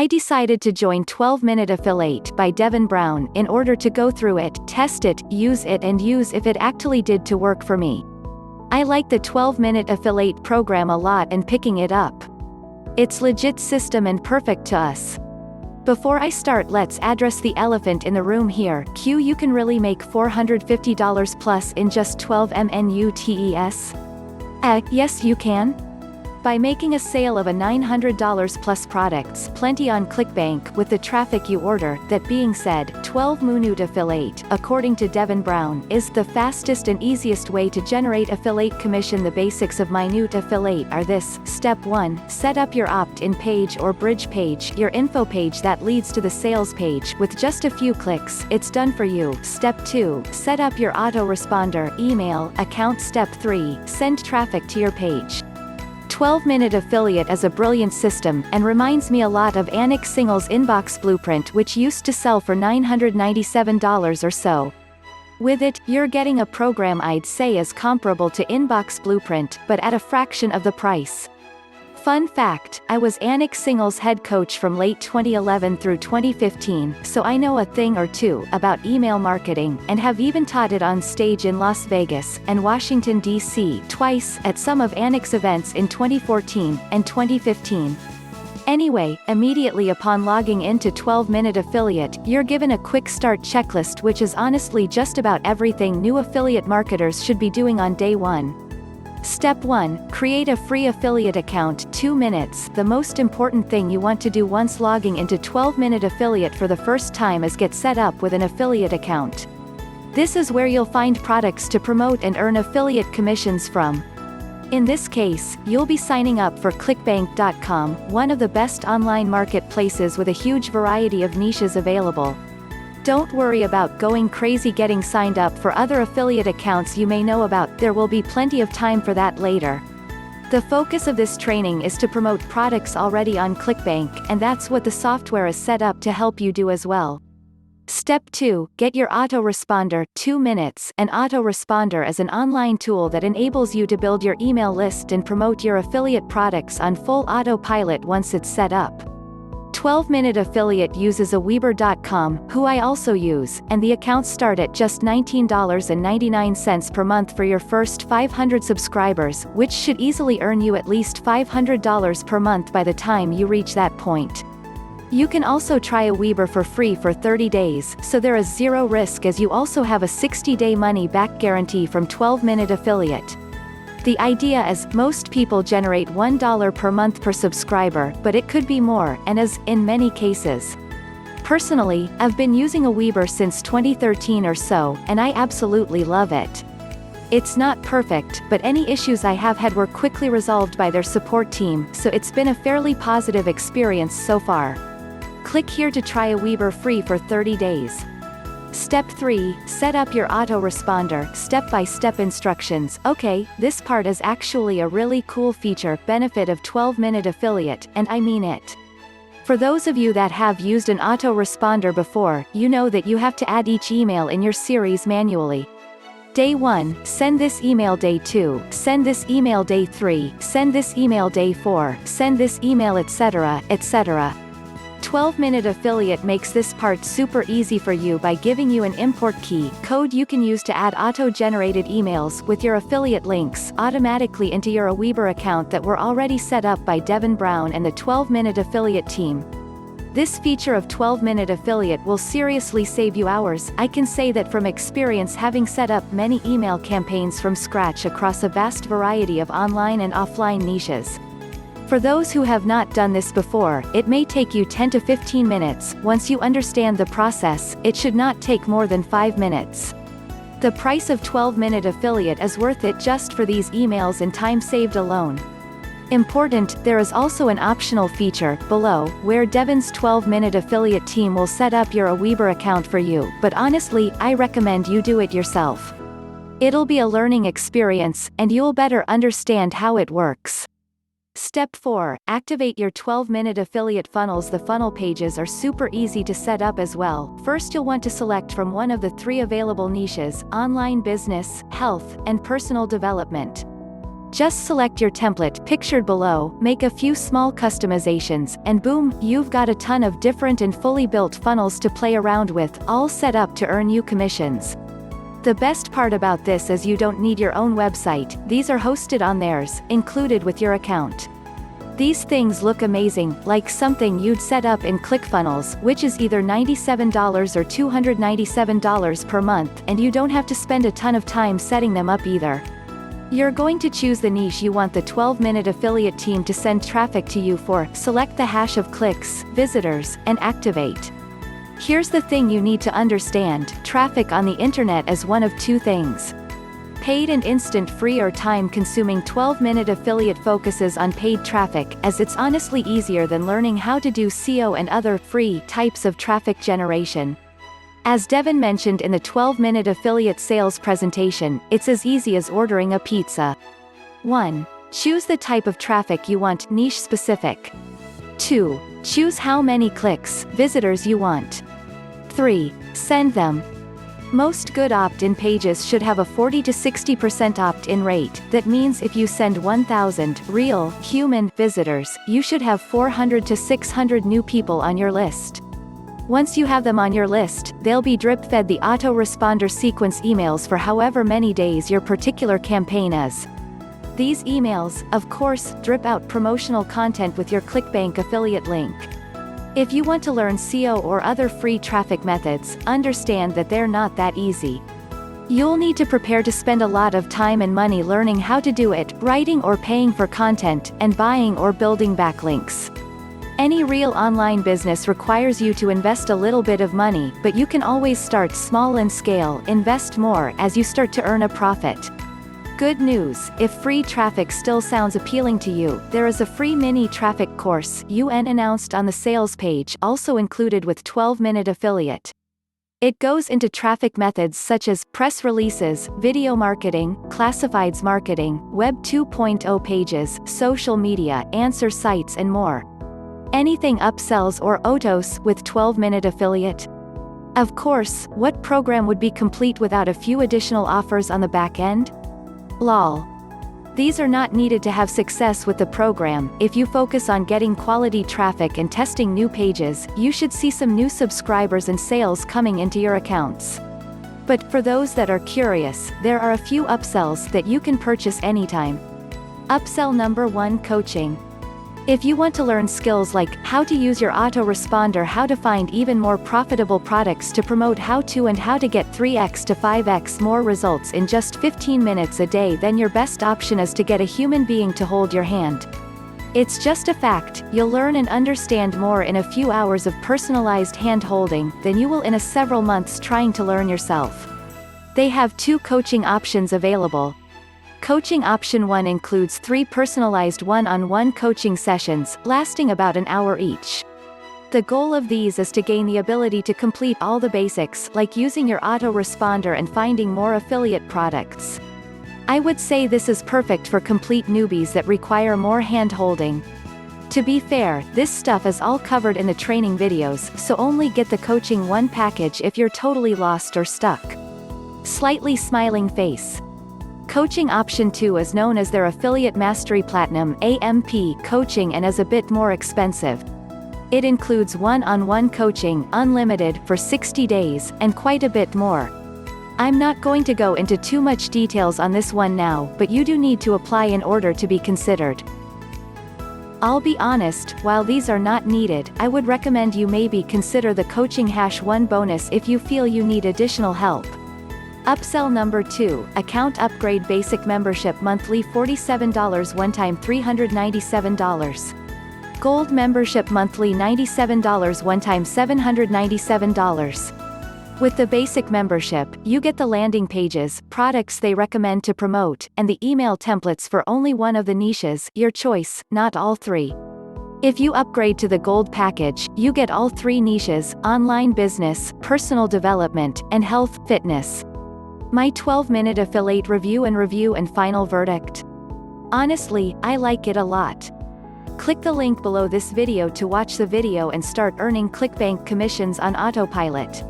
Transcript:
I decided to join 12-Minute Affillate by Devon Brown in order to go through it, test it, use it and use if it actually did to work for me. I like the 12-Minute Affillate program a lot and picking it up. It's legit system and perfect to us. Before I start, let's address the elephant in the room here. You can really make $450 plus in just 12 mnutes? Yes you can. By making a sale of a $900 plus products, plenty on Clickbank with the traffic you order. That being said, 12 Munute Affillate, according to Devon Brown, is the fastest and easiest way to generate affiliate commission. The basics of Munute Affillate are this. Step 1, set up your opt-in page or bridge page, your info page that leads to the sales page. With just a few clicks, it's done for you. Step 2, set up your autoresponder email account. Step 3, send traffic to your page. 12-Minute Affillate is a brilliant system, and reminds me a lot of Anik Singh's Inbox Blueprint, which used to sell for $997 or so. With it, you're getting a program I'd say is comparable to Inbox Blueprint, but at a fraction of the price. Fun fact, I was Anik Singh's head coach from late 2011 through 2015, so I know a thing or two about email marketing, and have even taught it on stage in Las Vegas and Washington, D.C. twice at some of Anik's events in 2014 and 2015. Anyway, immediately upon logging into 12-Minute Affillate, you're given a quick start checklist, which is honestly just about everything new affiliate marketers should be doing on day one. Step 1, create a free affiliate account. 2 minutes. The most important thing you want to do once logging into 12-Minute Affillate for the first time is get set up with an affiliate account. This is where you'll find products to promote and earn affiliate commissions from. In this case, you'll be signing up for Clickbank.com, one of the best online marketplaces with a huge variety of niches available. Don't worry about going crazy getting signed up for other affiliate accounts you may know about, there will be plenty of time for that later. The focus of this training is to promote products already on Clickbank, and that's what the software is set up to help you do as well. Step 2, get your autoresponder. 2 minutes. An autoresponder is an online tool that enables you to build your email list and promote your affiliate products on full autopilot once it's set up. 12-Minute Affillate uses Weber.com, who I also use, and the accounts start at just $19.99 per month for your first 500 subscribers, which should easily earn you at least $500 per month by the time you reach that point. You can also try Weber for free for 30 days, so there is zero risk, as you also have a 60-day money-back guarantee from 12-Minute Affillate. The idea is, most people generate $1 per month per subscriber, but it could be more, and is, in many cases. Personally, I've been using Weber since 2013 or so, and I absolutely love it. It's not perfect, but any issues I have had were quickly resolved by their support team, so it's been a fairly positive experience so far. Click here to try Weber free for 30 days. Step 3, set up your autoresponder. Step-by-step instructions. Okay, this part is actually a really cool feature, benefit of 12-Minute Affillate, and I mean it. For those of you that have used an autoresponder before, you know that you have to add each email in your series manually. Day 1, send this email. Day 2, send this email. Day 3, send this email. Day 4, send this email, etc., etc. 12-Minute Affillate makes this part super easy for you by giving you an import key code you can use to add auto-generated emails with your affiliate links automatically into your Weber account that were already set up by Devon Brown and the 12-Minute Affillate team. This feature of 12-Minute Affillate will seriously save you hours. I can say that from experience, having set up many email campaigns from scratch across a vast variety of online and offline niches. For those who have not done this before, it may take you 10 to 15 minutes. Once you understand the process, it should not take more than 5 minutes. The price of 12-Minute Affillate is worth it just for these emails and time saved alone. Important, there is also an optional feature, below, where Devon's 12-Minute Affillate team will set up your Weber account for you, but honestly, I recommend you do it yourself. It'll be a learning experience, and you'll better understand how it works. Step 4, activate your 12-Minute Affillate funnels. The funnel pages are super easy to set up as well. First, you'll want to select from one of the 3 available niches: online business, health, and personal development. Just select your template pictured below, make a few small customizations, and boom, you've got a ton of different and fully built funnels to play around with, all set up to earn you commissions. The best part about this is you don't need your own website, these are hosted on theirs, included with your account. These things look amazing, like something you'd set up in ClickFunnels, which is either $97 or $297 per month, and you don't have to spend a ton of time setting them up either. You're going to choose the niche you want the 12-minute affiliate team to send traffic to you for, select the hash of clicks, visitors, and activate. Here's the thing you need to understand, traffic on the internet is one of two things. Paid and instant free or time-consuming 12-minute affiliate focuses on paid traffic, as it's honestly easier than learning how to do SEO and other free types of traffic generation. As Devon mentioned in the 12-minute affiliate sales presentation, it's as easy as ordering a pizza. 1. Choose the type of traffic you want, niche specific. 2. Choose how many clicks, visitors you want. 3. Send them. Most good opt-in pages should have a 40 to 60% opt-in rate, that means if you send 1,000 real, human visitors, you should have 400 to 600 new people on your list. Once you have them on your list, they'll be drip-fed the autoresponder sequence emails for however many days your particular campaign is. These emails, of course, drip out promotional content with your Clickbank affiliate link. If you want to learn SEO or other free traffic methods, understand that they're not that easy. You'll need to prepare to spend a lot of time and money learning how to do it, writing or paying for content, and buying or building backlinks. Any real online business requires you to invest a little bit of money, but you can always start small and scale, invest more as you start to earn a profit. Good news, if free traffic still sounds appealing to you, there is a free mini traffic course UN announced on the sales page, also included with 12-minute affiliate. It goes into traffic methods such as press releases, video marketing, classifieds marketing, Web 2.0 pages, social media, answer sites and more. Anything upsells or autos with 12-minute affiliate? Of course, what program would be complete without a few additional offers on the back end? Lol. These are not needed to have success with the program. If you focus on getting quality traffic and testing new pages, you should see some new subscribers and sales coming into your accounts. But for those that are curious, there are a few upsells that you can purchase anytime. Upsell number 1: coaching. If you want to learn skills like how to use your autoresponder, how to find even more profitable products to promote, how to get 3x to 5x more results in just 15 minutes a day, then your best option is to get a human being to hold your hand. It's just a fact, you'll learn and understand more in a few hours of personalized hand-holding than you will in several months trying to learn yourself. They have 2 coaching options available. Coaching option 1 includes 3 personalized one-on-one coaching sessions, lasting about an hour each. The goal of these is to gain the ability to complete all the basics, like using your autoresponder and finding more affiliate products. I would say this is perfect for complete newbies that require more hand-holding. To be fair, this stuff is all covered in the training videos, so only get the coaching 1 package if you're totally lost or stuck. Slightly smiling face. Coaching option 2 is known as their Affiliate Mastery Platinum (AMP) coaching and is a bit more expensive. It includes one-on-one coaching, unlimited, for 60 days, and quite a bit more. I'm not going to go into too much details on this one now, but you do need to apply in order to be considered. I'll be honest, while these are not needed, I would recommend you maybe consider the coaching #1 bonus if you feel you need additional help. Upsell number 2, account upgrade, basic membership monthly $47 one time $397. Gold membership monthly $97 one time $797. With the basic membership, you get the landing pages, products they recommend to promote, and the email templates for only one of the niches, your choice, not all 3. If you upgrade to the gold package, you get all 3 niches: online business, personal development, and health, fitness. My 12-minute affiliate review and final verdict. Honestly, I like it a lot. Click the link below this video to watch the video and start earning Clickbank commissions on autopilot.